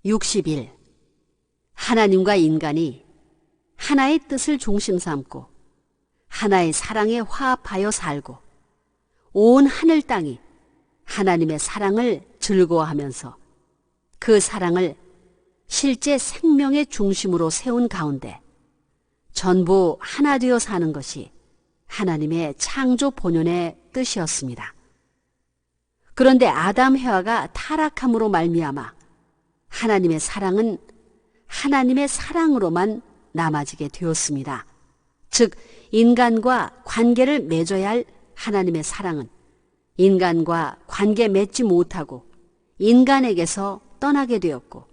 60일 하나님과 인간이 하나의 뜻을 중심 삼고 하나의 사랑에 화합하여 살고 온 하늘 땅이 하나님의 사랑을 즐거워하면서 그 사랑을 실제 생명의 중심으로 세운 가운데 전부 하나 되어 사는 것이 하나님의 창조 본연의 뜻이었습니다. 그런데 아담 해와가 타락함으로 말미암아 하나님의 사랑은 하나님의 사랑으로만 남아지게 되었습니다. 즉 인간과 관계를 맺어야 할 하나님의 사랑은 인간과 관계 맺지 못하고 인간에게서 떠나게 되었고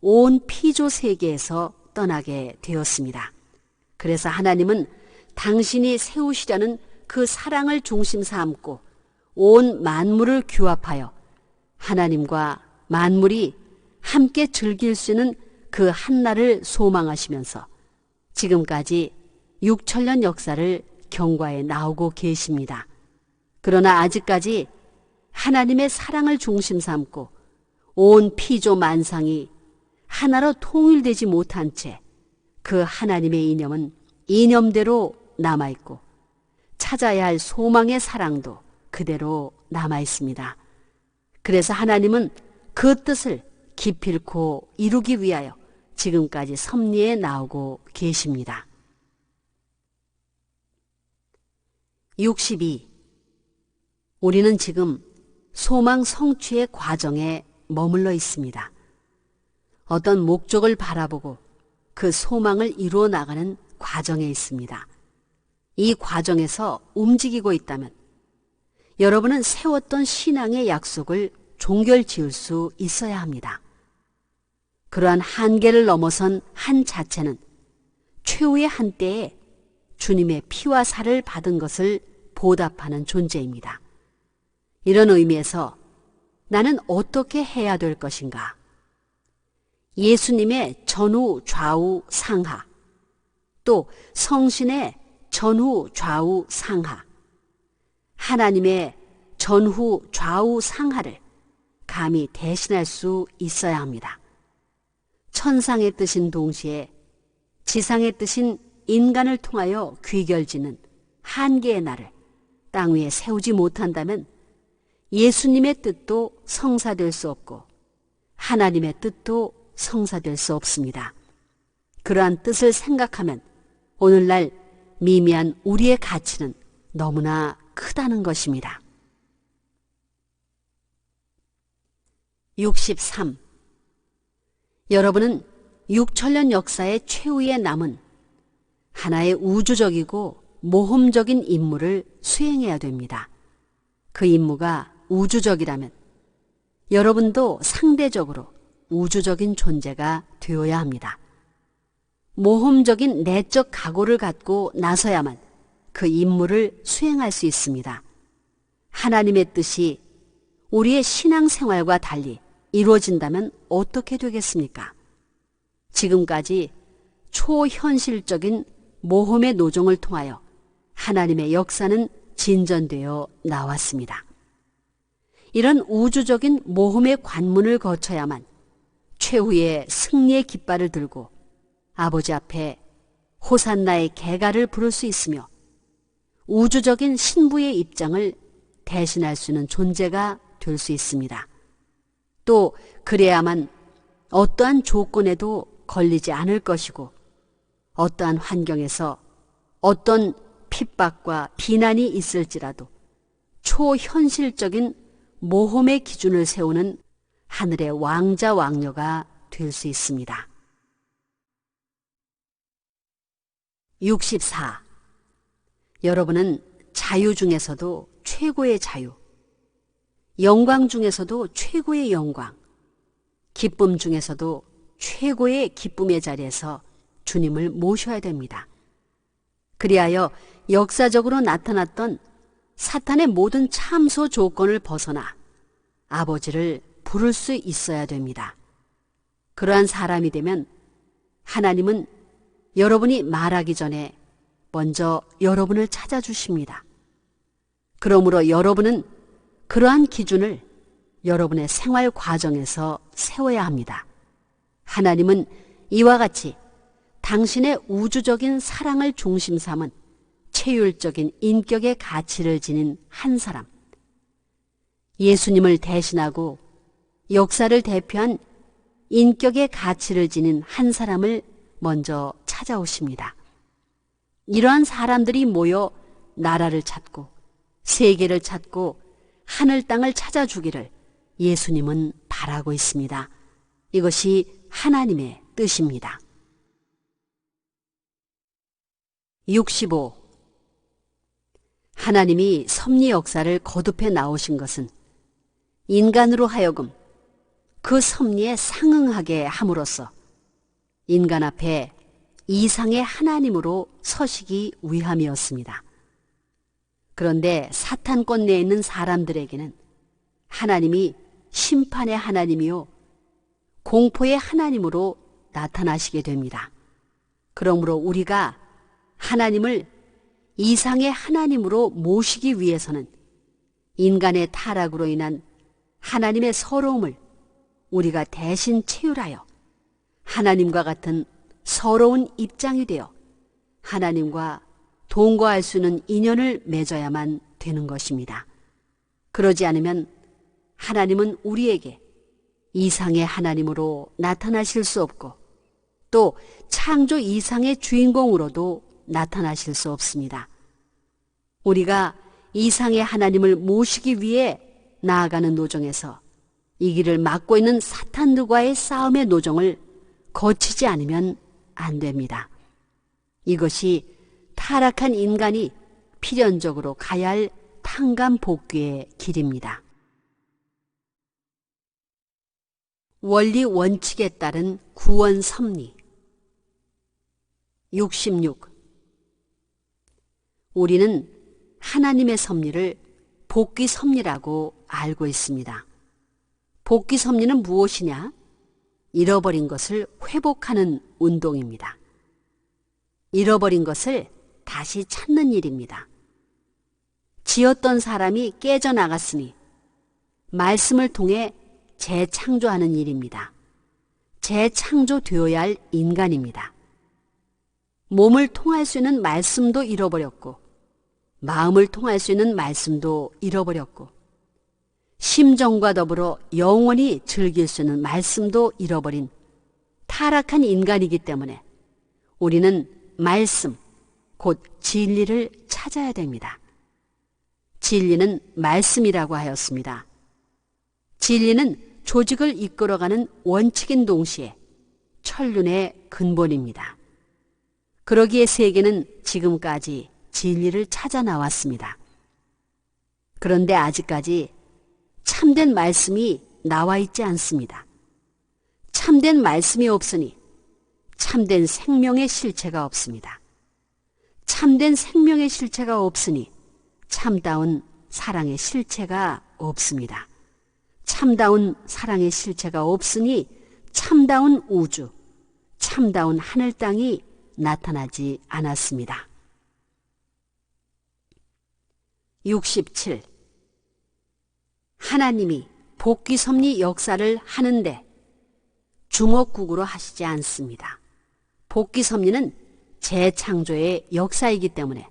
온 피조 세계에서 떠나게 되었습니다. 그래서 하나님은 당신이 세우시려는 그 사랑을 중심 삼고 온 만물을 규합하여 하나님과 만물이 함께 즐길 수 있는 그 한날을 소망하시면서 지금까지 6천년 역사를 경과해 나오고 계십니다. 그러나 아직까지 하나님의 사랑을 중심 삼고 온 피조 만상이 하나로 통일되지 못한 채 그 하나님의 이념은 이념대로 남아있고 찾아야 할 소망의 사랑도 그대로 남아있습니다. 그래서 하나님은 그 뜻을 기필코 이루기 위하여 지금까지 섭리해 나오고 계십니다. 62. 우리는 지금 소망 성취의 과정에 머물러 있습니다. 어떤 목적을 바라보고 그 소망을 이루어 나가는 과정에 있습니다. 이 과정에서 움직이고 있다면 여러분은 세웠던 신앙의 약속을 종결지을 수 있어야 합니다. 그러한 한계를 넘어선 한 자체는 최후의 한때에 주님의 피와 살을 받은 것을 보답하는 존재입니다. 이런 의미에서 나는 어떻게 해야 될 것인가? 예수님의 전후 좌우 상하, 또 성신의 전후 좌우 상하, 하나님의 전후 좌우 상하를 감히 대신할 수 있어야 합니다. 천상의 뜻인 동시에 지상의 뜻인 인간을 통하여 귀결지는 한계의 날을 땅 위에 세우지 못한다면 예수님의 뜻도 성사될 수 없고 하나님의 뜻도 성사될 수 없습니다. 그러한 뜻을 생각하면 오늘날 미미한 우리의 가치는 너무나 크다는 것입니다. 63. 여러분은 6천년 역사의 최후에 남은 하나의 우주적이고 모험적인 임무를 수행해야 됩니다. 그 임무가 우주적이라면 여러분도 상대적으로 우주적인 존재가 되어야 합니다. 모험적인 내적 각오를 갖고 나서야만 그 임무를 수행할 수 있습니다. 하나님의 뜻이 우리의 신앙생활과 달리 이루어진다면 어떻게 되겠습니까? 지금까지 초현실적인 모험의 노정을 통하여 하나님의 역사는 진전되어 나왔습니다. 이런 우주적인 모험의 관문을 거쳐야만 최후의 승리의 깃발을 들고 아버지 앞에 호산나의 개가를 부를 수 있으며 우주적인 신부의 입장을 대신할 수 있는 존재가 될 수 있습니다. 또 그래야만 어떠한 조건에도 걸리지 않을 것이고 어떠한 환경에서 어떤 핍박과 비난이 있을지라도 초현실적인 모험의 기준을 세우는 하늘의 왕자 왕녀가 될 수 있습니다. 64. 여러분은 자유 중에서도 최고의 자유, 영광 중에서도 최고의 영광, 기쁨 중에서도 최고의 기쁨의 자리에서 주님을 모셔야 됩니다. 그리하여 역사적으로 나타났던 사탄의 모든 참소 조건을 벗어나 아버지를 부를 수 있어야 됩니다. 그러한 사람이 되면 하나님은 여러분이 말하기 전에 먼저 여러분을 찾아주십니다. 그러므로 여러분은 그러한 기준을 여러분의 생활 과정에서 세워야 합니다. 하나님은 이와 같이 당신의 우주적인 사랑을 중심 삼은 체율적인 인격의 가치를 지닌 한 사람, 예수님을 대신하고 역사를 대표한 인격의 가치를 지닌 한 사람을 먼저 찾아오십니다. 이러한 사람들이 모여 나라를 찾고 세계를 찾고 하늘 땅을 찾아주기를 예수님은 바라고 있습니다. 이것이 하나님의 뜻입니다. 65. 하나님이 섭리 역사를 거듭해 나오신 것은 인간으로 하여금 그 섭리에 상응하게 함으로써 인간 앞에 이상의 하나님으로 서시기 위함이었습니다. 그런데 사탄권 내에 있는 사람들에게는 하나님이 심판의 하나님이요 공포의 하나님으로 나타나시게 됩니다. 그러므로 우리가 하나님을 이상의 하나님으로 모시기 위해서는 인간의 타락으로 인한 하나님의 서러움을 우리가 대신 체휼하여 하나님과 같은 서러운 입장이 되어 하나님과 동거할 수 있는 인연을 맺어야만 되는 것입니다. 그러지 않으면 하나님은 우리에게 이상의 하나님으로 나타나실 수 없고 또 창조 이상의 주인공으로도 나타나실 수 없습니다. 우리가 이상의 하나님을 모시기 위해 나아가는 노정에서 이 길을 막고 있는 사탄들과의 싸움의 노정을 거치지 않으면 안 됩니다. 이것이 타락한 인간이 필연적으로 가야 할 탕감복귀의 길입니다. 원리 원칙에 따른 구원 섭리. 66. 우리는 하나님의 섭리를 복귀 섭리라고 알고 있습니다. 복귀 섭리는 무엇이냐? 잃어버린 것을 회복하는 운동입니다. 잃어버린 것을 다시 찾는 일입니다. 지었던 사람이 깨져나갔으니 말씀을 통해 재창조하는 일입니다. 재창조되어야 할 인간입니다. 몸을 통할 수 있는 말씀도 잃어버렸고 마음을 통할 수 있는 말씀도 잃어버렸고 심정과 더불어 영원히 즐길 수 있는 말씀도 잃어버린 타락한 인간이기 때문에 우리는 말씀, 곧 진리를 찾아야 됩니다. 진리는 말씀이라고 하였습니다. 진리는 조직을 이끌어가는 원칙인 동시에 천륜의 근본입니다. 그러기에 세계는 지금까지 진리를 찾아 나왔습니다. 그런데 아직까지 참된 말씀이 나와 있지 않습니다. 참된 말씀이 없으니 참된 생명의 실체가 없습니다. 참된 생명의 실체가 없으니 참다운 사랑의 실체가 없습니다. 참다운 사랑의 실체가 없으니 참다운 우주, 참다운 하늘 땅이 나타나지 않았습니다. 67. 하나님이 복귀 섭리 역사를 하는데 주먹국으로 하시지 않습니다. 복귀 섭리는 재창조의 역사이기 때문에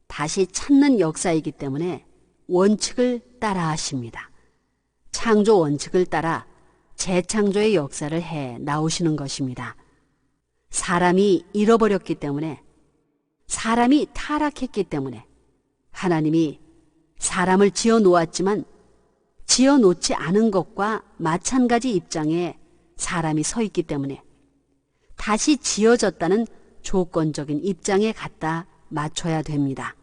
다시 찾는 역사이기 때문에 원칙을 따라 하십니다. 창조 원칙을 따라 재창조의 역사를 해 나오시는 것입니다. 사람이 잃어버렸기 때문에 사람이 타락했기 때문에 하나님이 사람을 지어 놓았지만 지어 놓지 않은 것과 마찬가지 입장에 사람이 서 있기 때문에 다시 지어졌다는 조건적인 입장에 갖다 맞춰야 됩니다.